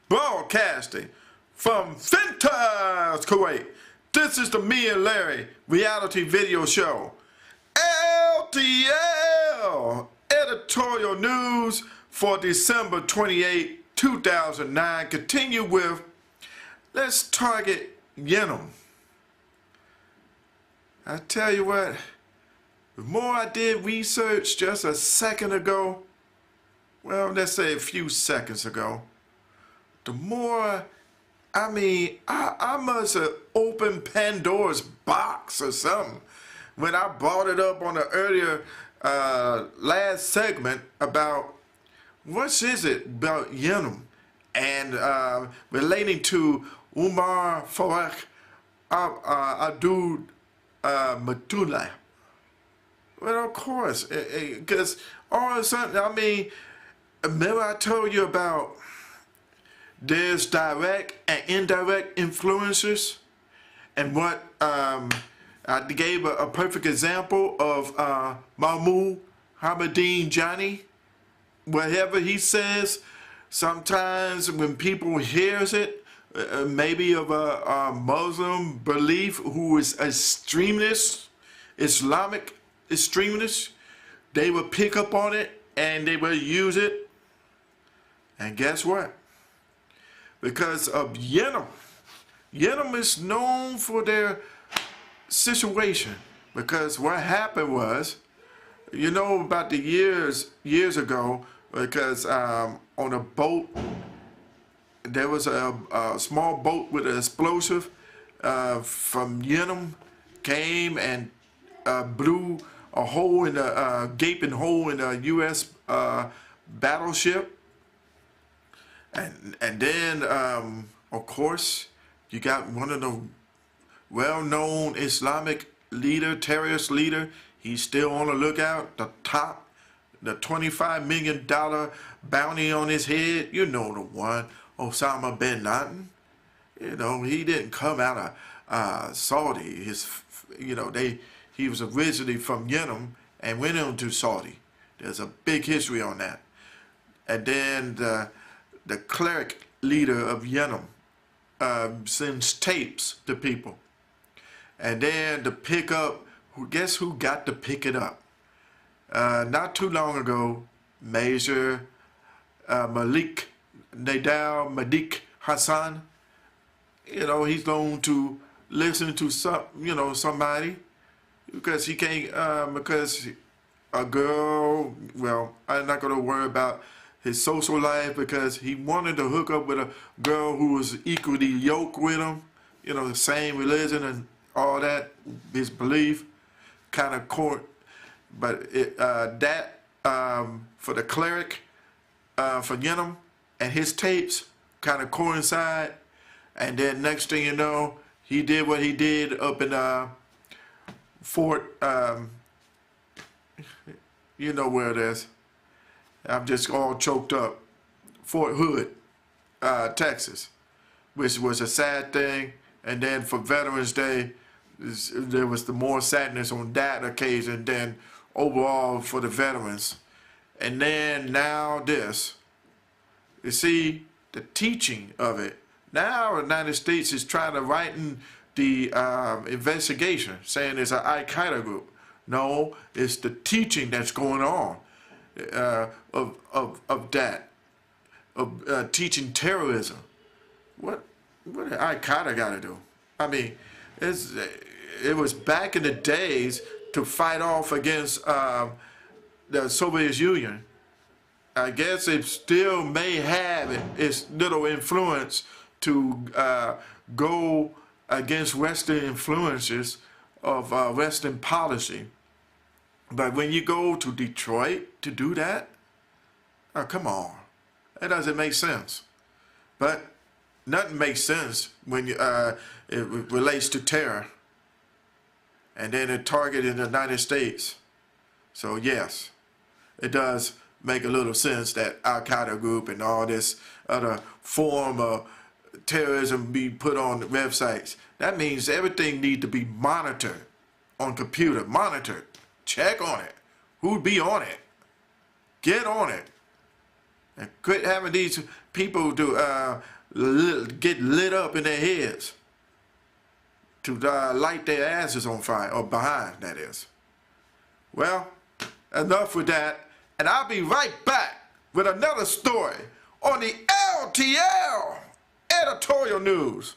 broadcasting from Fintas, Kuwait. This is the Me and Larry reality video show. LTL editorial news for December 28, 2009. Continue with, let's target Yemen. I tell you what, the more I did research just a second ago, well, let's say a few seconds ago, the more, I must have opened Pandora's box or something when I brought it up on the earlier last segment about what is it about Yemen and relating to Umar Farag Abdul Matullah. Well, of course, because all of a sudden, remember I told you about there's direct and indirect influencers, and what I gave a perfect example of Mahmoud Hamadine Johnny. Whatever he says, sometimes when people hears it, maybe of a Muslim belief who is extremist, Islamic extremist, they will pick up on it and they will use it. And guess what? Because of Yemen is known for their situation. Because what happened was, you know about the years ago, because on a boat, there was a small boat with an explosive from Yemen, came and blew a hole in a gaping hole in a U.S. battleship. And then, of course, you got one of the well-known Islamic leader, terrorist leader. He's still on the lookout. The $25 million bounty on his head. You know the one, Osama bin Laden. You know, he didn't come out of Saudi. He was originally from Yemen and went into Saudi. There's a big history on that. And then the cleric leader of Yemen sends tapes to people. And then to pick up, guess who got to pick it up? Not too long ago, Major Malik Hassan, you know, he's known to listen to somebody because he can't, because a girl, well, I'm not going to worry about his social life because he wanted to hook up with a girl who was equally yoked with him, you know, the same religion and all that, his belief, kind of court. But for the cleric for Yemen and his tapes kind of coincide. And then next thing you know, he did what he did up in Fort, you know where it is. I'm just all choked up. Fort Hood, Texas, which was a sad thing. And then for Veterans Day, there was the more sadness on that occasion than overall for the veterans. And then now this. You see, the teaching of it. Now the United States is trying to write the investigation, saying it's an Al-Qaeda group. No, it's the teaching that's going on of teaching terrorism. What did Al-Qaeda got to do? I mean, it was back in the days to fight off against the Soviet Union. I guess it still may have its little influence to go against Western influences of Western policy. But when you go to Detroit to do that, oh, come on. That doesn't make sense. But nothing makes sense when it relates to terror. And then it targeted the United States. So yes, it does make a little sense that Al-Qaeda group and all this other form of terrorism be put on the websites. That means everything needs to be monitored on computer, monitored. Check on it. Who'd be on it? Get on it. And quit having these people to get lit up in their heads to light their asses on fire, or behind, that is. Well, enough with that, and I'll be right back with another story on the LTL Editorial News.